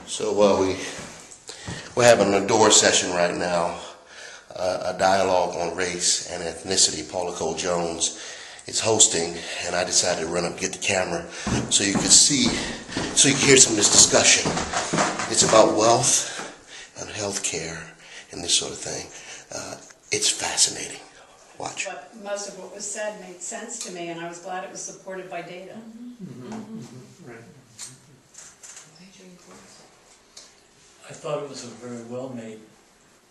So we're having an ADORE session right now, a dialogue on race and ethnicity. Paula Cole Jones is hosting, and I decided to run up and get the camera so you could see, so you can hear some of this discussion. It's about wealth and health care and this sort of thing. It's fascinating. Watch. But most of what was said made sense to me, and I was glad it was supported by data. Right. I thought it was a very well-made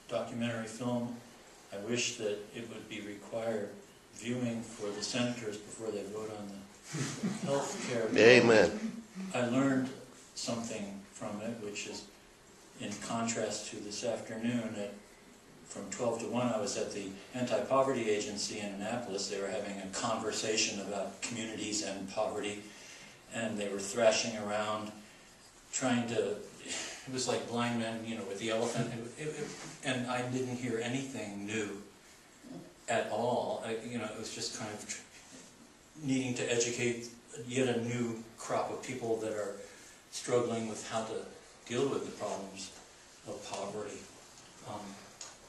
documentary film. I wish that it would be required viewing for the senators before they vote on the health care bill. Amen. I learned something from it, which is in contrast to this afternoon. From 12 to 1, I was at the Anti-Poverty Agency in Annapolis. They were having a conversation about communities and poverty, and they were thrashing around, trying to, it was like blind men, you know, with the elephant, and I didn't hear anything new at all. You know, it was just kind of needing to educate yet a new crop of people that are struggling with how to deal with the problems of poverty.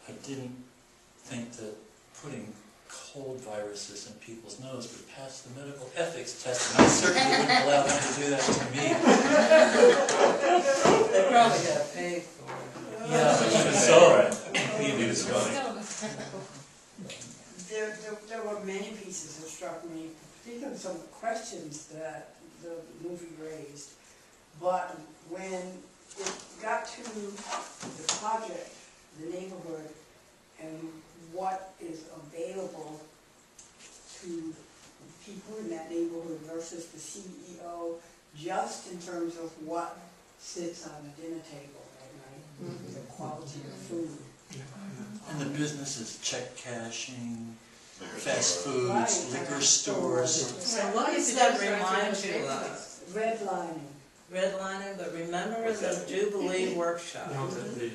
I didn't think that putting cold viruses in people's nose would pass the medical ethics test, and I certainly wouldn't allow them to do that to me. They probably got paid for it. Yeah, but even so, he was funny. There were many pieces that struck me, particularly some of the questions that the movie raised. But when it got to the project, the neighborhood, and what is available to people in that neighborhood versus the CEO, just in terms of what sits on the dinner table at night, the quality of food. And the businesses, check cashing, fast foods, Right, liquor stores. So what does that remind you of? Redlining. Redlining, but remember the Jubilee workshop. No, the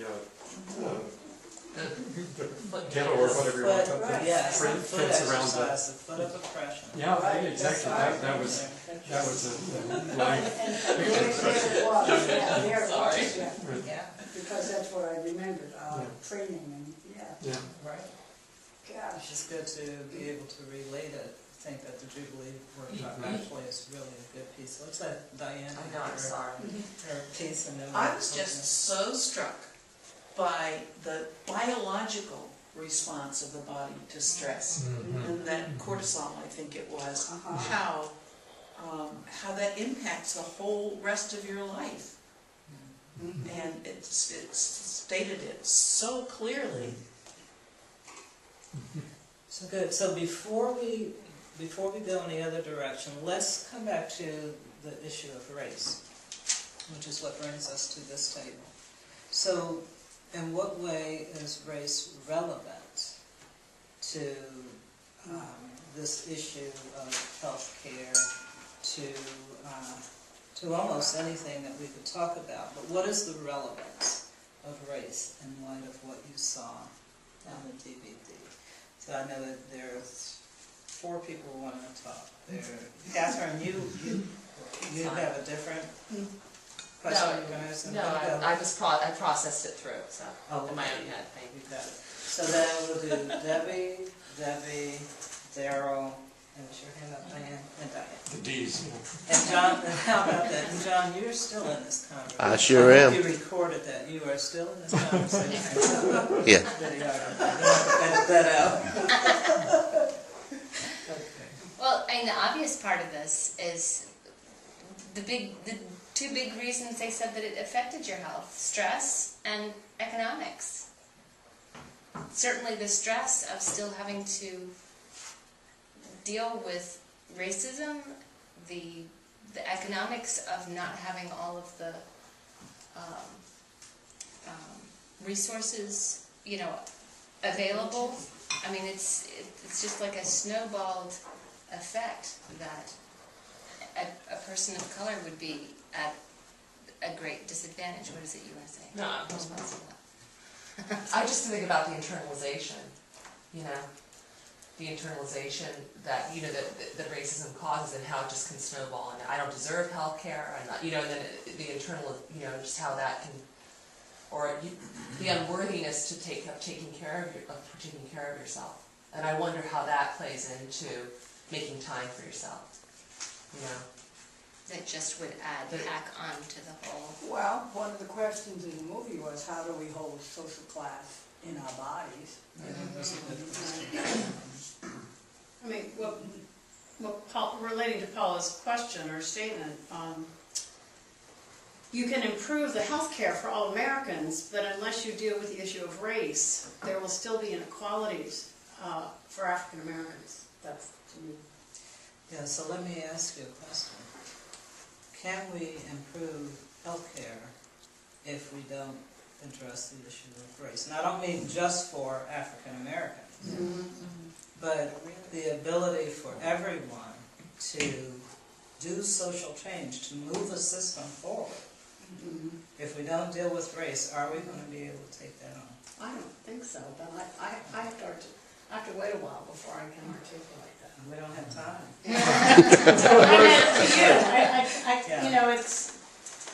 ghetto or whatever you want, the Yes, the fence foot around exercise, the foot of oppression. Yeah, Right, exactly. That was a line. And there it was, yeah, there it was, yeah. Yeah, Because that's what I remembered, training and, Yeah. right. gosh. It's good to be able to relate it. I think that the Jubilee workshop actually is really a good piece. What's that, Diane? I know, I'm sorry. Her piece and then. I was just so struck by the biological response of the body to stress, and that cortisol, I think it was, how that impacts the whole rest of your life. And it's stated it so clearly. So good. So before we go in the other direction, let's come back to the issue of race, which is what brings us to this table. So, in what way is race relevant to this issue of health care, to almost anything that we could talk about? But what is the relevance of race in light of what you saw on the DVD? So I know that there are 4 people who want to talk. Catherine, you have a different question you were going to ask? No, I processed it through, so in my own head. Thank you. You got it. So then we'll do Debbie, Daryl, and was your hand up, Diane? And Diane. The D's. And John, how about that? And John, you're still in this conversation. I sure am. You recorded that. You are still in this conversation. Yeah. Edit that out. Well, I mean, the obvious part of this is the 2 big reasons they said that it affected your health: stress and economics. Certainly the stress of still having to deal with racism, the economics of not having all of the resources, you know, available. I mean, it's just like a snowballed effect that a person of color would be at a great disadvantage. What is it you want to say? No, I'm responsible. I just think about the internalization, you know, the internalization that, you know, that racism causes and how it just can snowball, and I don't deserve health care, I'm not, you know, and then the internal, you know, just how that can, or the unworthiness to taking care of yourself. And I wonder how that plays into making time for yourself, you know. That just would add back on to the whole. Well, one of the questions in the movie was, how do we hold social class in our bodies? I mean, relating to Paula's question or statement, you can improve the health care for all Americans, but unless you deal with the issue of race, there will still be inequalities for African Americans. That's to me. Yeah, so let me ask you a question. Can we improve healthcare if we don't address the issue of race? And I don't mean just for African Americans, but the ability for everyone to do social change, to move the system forward. If we don't deal with race, are we going to be able to take that on? I don't think so, but I have to wait a while before I can articulate that. We don't have time. So I meant it to you. You know, it's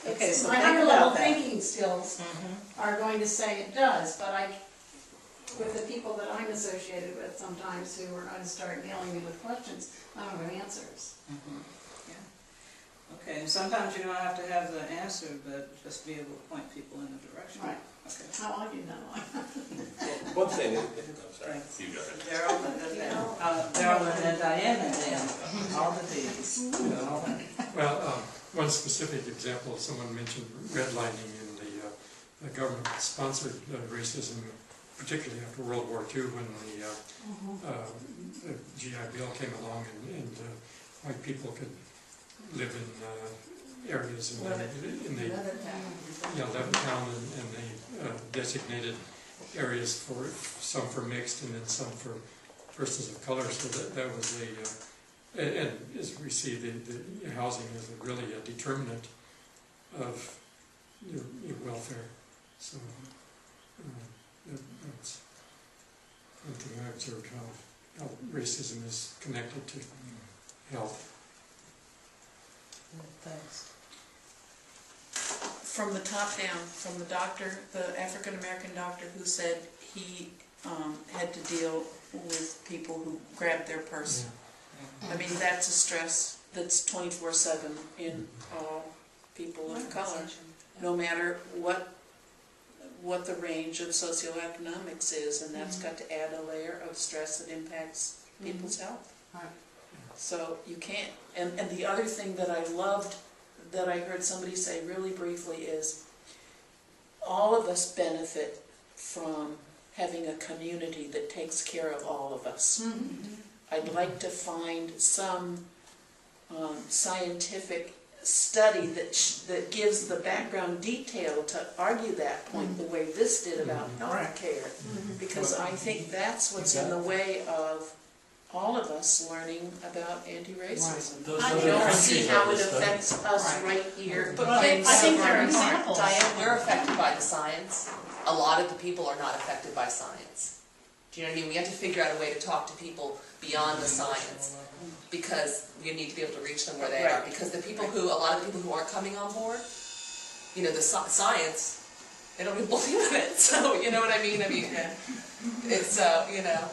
Okay, so my think higher about level that. thinking skills are going to say it does, but with the people that I'm associated with sometimes who are going to start nailing me with questions, I don't have answers. Okay, and sometimes you don't have to have the answer, but just be able to point people in the direction. Right. Okay. How long you know? One thing, I'm sorry, you go ahead. Daryl and then Diane and then all the D's. Well, one specific example, someone mentioned redlining in the government-sponsored racism, particularly after World War II, when the GI Bill came along and white people could live in areas in Levittown, and they designated areas for some for mixed and then some for persons of color. So that was and as we see, the housing is really a determinant of your welfare. So that's one thing I observed, how racism is connected to health. Thanks. From the top down, from the doctor, the African American doctor who said he had to deal with people who grabbed their purse. I mean, that's a stress that's 24/7 in all people of color, no matter what the range of socioeconomics is, and that's got to add a layer of stress that impacts people's health. So you can't. And the other thing that I loved, that I heard somebody say really briefly, is all of us benefit from having a community that takes care of all of us. I'd like to find some scientific study that gives the background detail to argue that point the way this did about health care, because I think that's what's in the way of all of us learning about anti-racism. I don't see how it affects us right here. But I think there are examples. Diane, we're affected by the science. A lot of the people are not affected by science. Do you know what I mean? We have to figure out a way to talk to people beyond the science, because we need to be able to reach them where they are. Because a lot of the people who aren't coming on board, you know, the science, they don't even believe in it. So, you know what I mean? It's, you know.